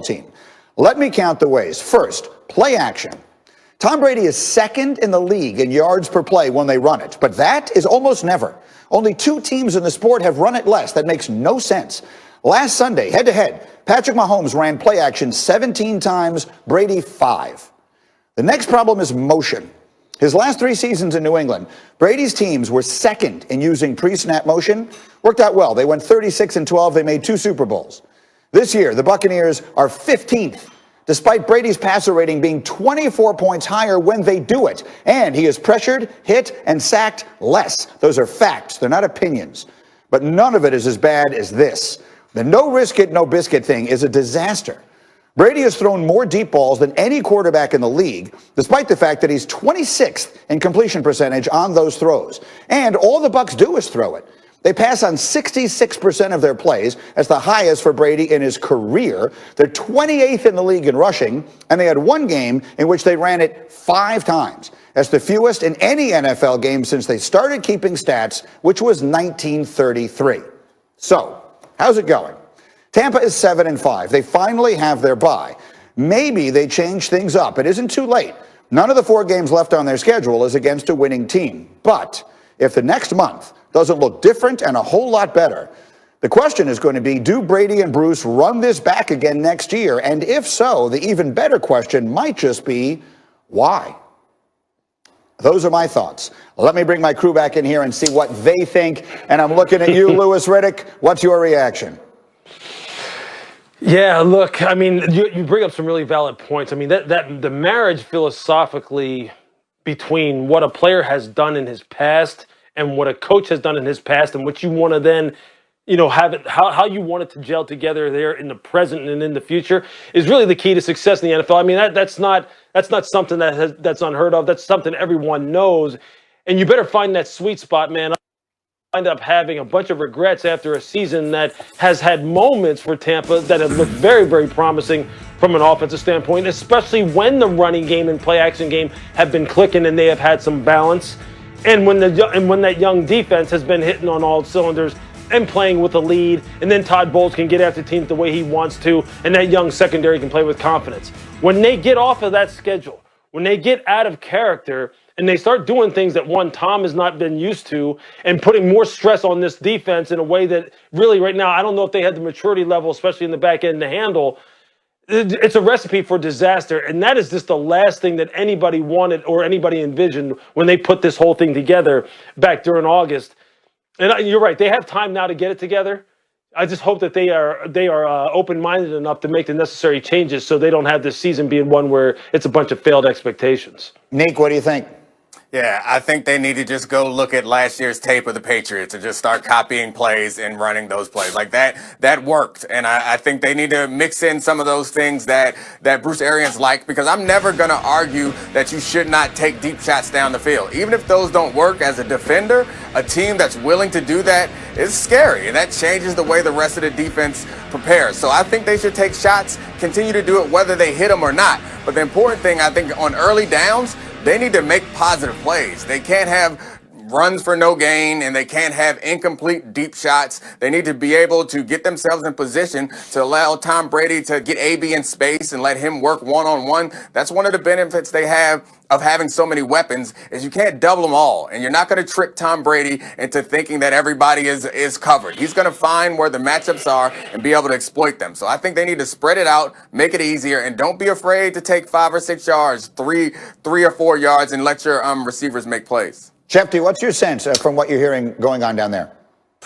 team. Let me count the ways. First, play action. Tom Brady is second in the league in yards per play when they run it, but that is almost never. Only 2 teams in the sport have run it less. That makes no sense. Last Sunday, head-to-head, Patrick Mahomes ran play action 17 times, Brady 5. The next problem is motion. His last 3 seasons in New England, Brady's teams were second in using pre-snap motion. Worked out well. They went 36-12. They made 2 Super Bowls. This year, the Buccaneers are 15th, despite Brady's passer rating being 24 points higher when they do it. And he is pressured, hit, and sacked less. Those are facts. They're not opinions. But none of it is as bad as this. The no risk it, no biscuit thing is a disaster. Brady has thrown more deep balls than any quarterback in the league, despite the fact that he's 26th in completion percentage on those throws. And all the Bucs do is throw it. They pass on 66% of their plays. That's the highest for Brady in his career. They're 28th in the league in rushing, and they had 1 game in which they ran it 5 times. That's the fewest in any NFL game since they started keeping stats, which was 1933. So, how's it going? Tampa is 7-5. They finally have their bye. Maybe they change things up. It isn't too late. None of the 4 games left on their schedule is against a winning team. But if the next month doesn't look different and a whole lot better, the question is going to be, do Brady and Bruce run this back again next year? And if so, the even better question might just be, why? Those are my thoughts. Let me bring my crew back in here and see what they think. And I'm looking at you, Louis Riddick. What's your reaction? Yeah, look, I mean, you bring up some really valid points. I mean, that the marriage philosophically between what a player has done in his past and what a coach has done in his past and what you want to then, have it, how you want it to gel together there in the present and in the future is really the key to success in the NFL. I mean, that's not something that's unheard of. That's something everyone knows. And you better find that sweet spot, man. End up having a bunch of regrets after a season that has had moments for Tampa that have looked very, very promising from an offensive standpoint, especially when the running game and play action game have been clicking and they have had some balance. And when that young defense has been hitting on all cylinders and playing with a lead, and then Todd Bowles can get after teams the way he wants to, and that young secondary can play with confidence. When they get off of that schedule, when they get out of character, and they start doing things that Tom has not been used to and putting more stress on this defense in a way that really right now, I don't know if they had the maturity level, especially in the back end, to handle. It's a recipe for disaster. And that is just the last thing that anybody wanted or anybody envisioned when they put this whole thing together back during August. And you're right. They have time now to get it together. I just hope that they are open-minded enough to make the necessary changes so they don't have this season being one where it's a bunch of failed expectations. Nick, what do you think? Yeah, I think they need to just go look at last year's tape of the Patriots and just start copying plays and running those plays. Like that worked. And I think they need to mix in some of those things that Bruce Arians liked, because I'm never going to argue that you should not take deep shots down the field. Even if those don't work as a defender, a team that's willing to do that is scary. And that changes the way the rest of the defense prepares. So I think they should take shots, continue to do it whether they hit them or not. But the important thing, I think, on early downs, they need to make positive plays. They can't have runs for no gain, and they can't have incomplete deep shots. They need to be able to get themselves in position to allow Tom Brady to get AB in space and let him work one-on-one. That's one of the benefits they have of having so many weapons, is you can't double them all. And you're not going to trick Tom Brady into thinking that everybody is covered. He's going to find where the matchups are and be able to exploit them. So I think they need to spread it out, make it easier, and don't be afraid to take 5 or 6 yards, three or 4 yards, and let your receivers make plays. Shefty, what's your sense from what you're hearing going on down there?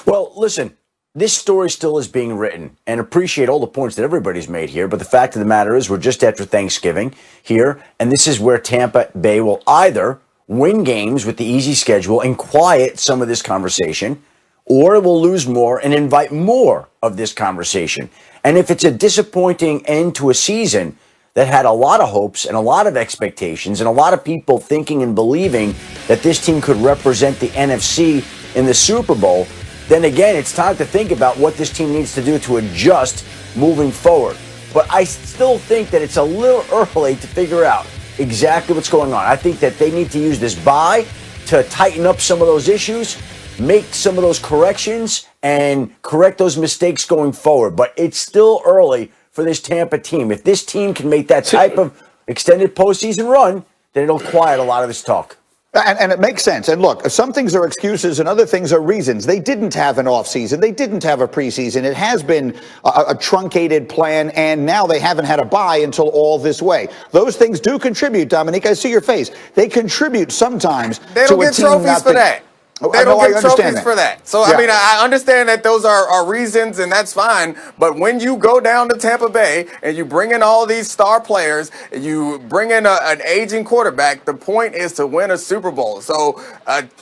Well, listen, this story still is being written, and appreciate all the points that everybody's made here. But the fact of the matter is we're just after Thanksgiving here, and this is where Tampa Bay will either win games with the easy schedule and quiet some of this conversation, or it will lose more and invite more of this conversation. And if it's a disappointing end to a season that had a lot of hopes and a lot of expectations and a lot of people thinking and believing that this team could represent the NFC in the Super Bowl, then again, it's time to think about what this team needs to do to adjust moving forward. But I still think that it's a little early to figure out exactly what's going on. I think that they need to use this bye to tighten up some of those issues, make some of those corrections, and correct those mistakes going forward. But it's still early for this Tampa team. If this team can make that type of extended postseason run, then it'll quiet a lot of this talk. And it makes sense. And look, some things are excuses and other things are reasons. They didn't have an offseason. They didn't have a preseason. It has been a truncated plan, and now they haven't had a bye until all this way. Those things do contribute, Dominique. I see your face. They contribute sometimes they don't get trophies for that. They don't get trophies for that. So, I mean, I understand that those are reasons, and that's fine. But when you go down to Tampa Bay and you bring in all these star players, you bring in an aging quarterback, the point is to win a Super Bowl. So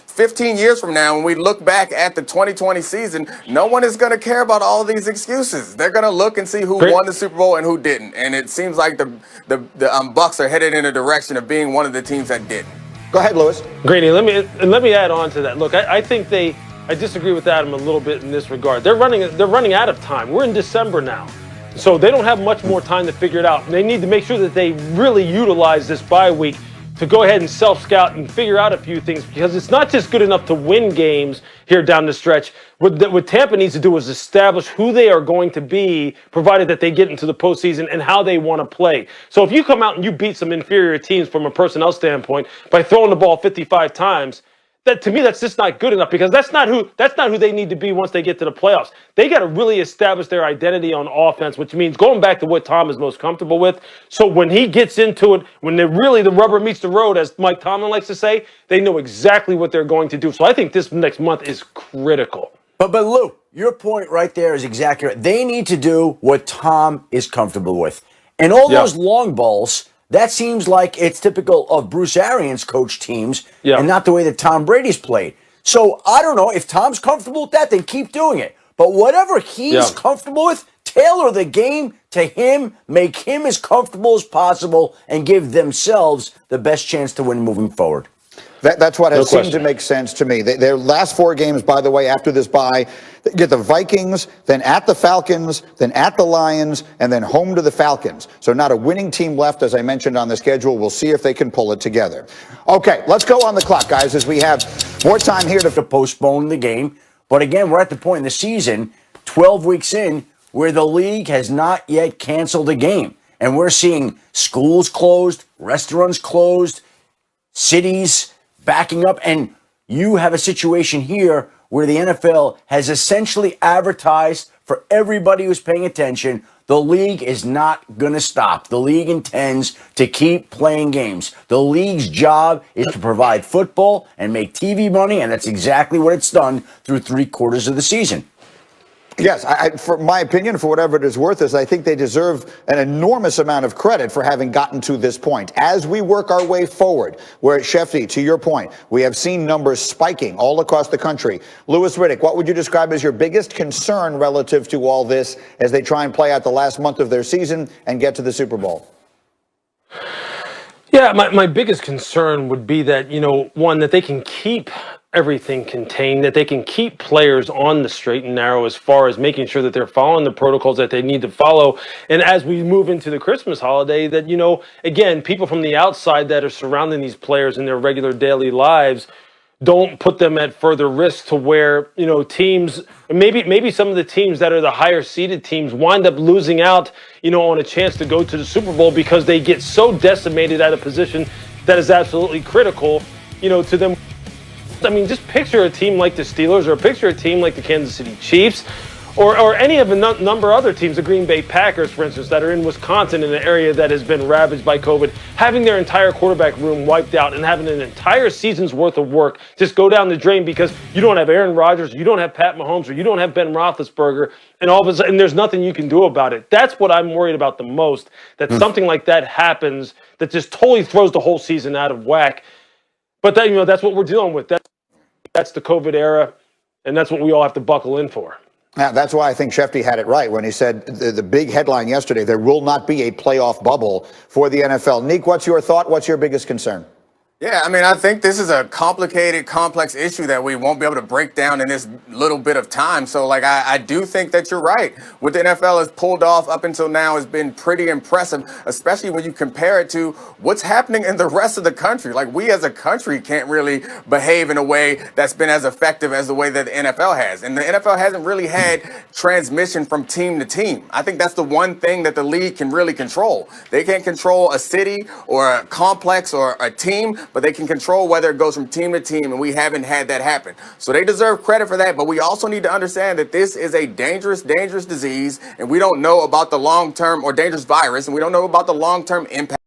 15 years from now, when we look back at the 2020 season, no one is going to care about all these excuses. They're going to look and see who won the Super Bowl and who didn't. And it seems like the Bucs are headed in a direction of being one of the teams that didn't. Go ahead, Lewis. Grady, let me add on to that. Look, I think I disagree with Adam a little bit in this regard. They're running out of time. We're in December now. So they don't have much more time to figure it out. They need to make sure that they really utilize this bye week to go ahead and self-scout and figure out a few things, because it's not just good enough to win games here down the stretch. What Tampa needs to do is establish who they are going to be, provided that they get into the postseason, and how they want to play. So if you come out and you beat some inferior teams from a personnel standpoint by throwing the ball 55 times, that to me, that's just not good enough, because that's not who they need to be once they get to the playoffs. They got to really establish their identity on offense, which means going back to what Tom is most comfortable with. So when he gets into it, when the rubber meets the road, as Mike Tomlin likes to say, they know exactly what they're going to do. So I think this next month is critical. But Lou, your point right there is exactly right. They need to do what Tom is comfortable with. And all those long balls, that seems like it's typical of Bruce Arians' coach teams and not the way that Tom Brady's played. So I don't know. If Tom's comfortable with that, then keep doing it. But whatever he's comfortable with, tailor the game to him, make him as comfortable as possible, and give themselves the best chance to win moving forward. That's what has seemed to make sense to me. Their last 4 games, by the way, after this bye, they get the Vikings, then at the Falcons, then at the Lions, and then home to the Falcons. So not a winning team left, as I mentioned, on the schedule. We'll see if they can pull it together. Okay, let's go on the clock, guys, as we have more time here to postpone the game. But again, we're at the point in the season, 12 weeks in, where the league has not yet canceled a game. And we're seeing schools closed, restaurants closed, cities backing up, and you have a situation here where the NFL has essentially advertised for everybody who's paying attention, the league is not going to stop. The league intends to keep playing games. The league's job is to provide football and make TV money, and that's exactly what it's done through 3/4 of the season. Yes, for my opinion, for whatever it is worth, is I think they deserve an enormous amount of credit for having gotten to this point. As we work our way forward, where, Shefty, to your point, we have seen numbers spiking all across the country. Louis Riddick, what would you describe as your biggest concern relative to all this as they try and play out the last month of their season and get to the Super Bowl? Yeah, my biggest concern would be that, one, that they can keep everything contained, that they can keep players on the straight and narrow as far as making sure that they're following the protocols that they need to follow. And as we move into the Christmas holiday, that, again, people from the outside that are surrounding these players in their regular daily lives don't put them at further risk to where, teams, maybe some of the teams that are the higher seeded teams wind up losing out, on a chance to go to the Super Bowl because they get so decimated at a position that is absolutely critical, to them. I mean, just picture a team like the Steelers, or picture a team like the Kansas City Chiefs, or any of a number of other teams, the Green Bay Packers, for instance, that are in Wisconsin, in an area that has been ravaged by COVID, having their entire quarterback room wiped out and having an entire season's worth of work just go down the drain because you don't have Aaron Rodgers, you don't have Pat Mahomes, or you don't have Ben Roethlisberger, and all of a sudden there's nothing you can do about it. That's what I'm worried about the most, that something like that happens that just totally throws the whole season out of whack. But that, that's what we're dealing with. That's the COVID era, and that's what we all have to buckle in for. Now, that's why I think Shefty had it right when he said the big headline yesterday, there will not be a playoff bubble for the NFL. Nick, what's your thought? What's your biggest concern? Yeah, I mean, I think this is a complicated, complex issue that we won't be able to break down in this little bit of time. So, like, I do think that you're right. What the NFL has pulled off up until now has been pretty impressive, especially when you compare it to what's happening in the rest of the country. Like, we as a country can't really behave in a way that's been as effective as the way that the NFL has. And the NFL hasn't really had transmission from team to team. I think that's the one thing that the league can really control. They can't control a city or a complex or a team, but they can control whether it goes from team to team, and we haven't had that happen. So they deserve credit for that, but we also need to understand that this is a dangerous, dangerous disease, and we don't know about the long-term, or dangerous virus, and we don't know about the long-term impact.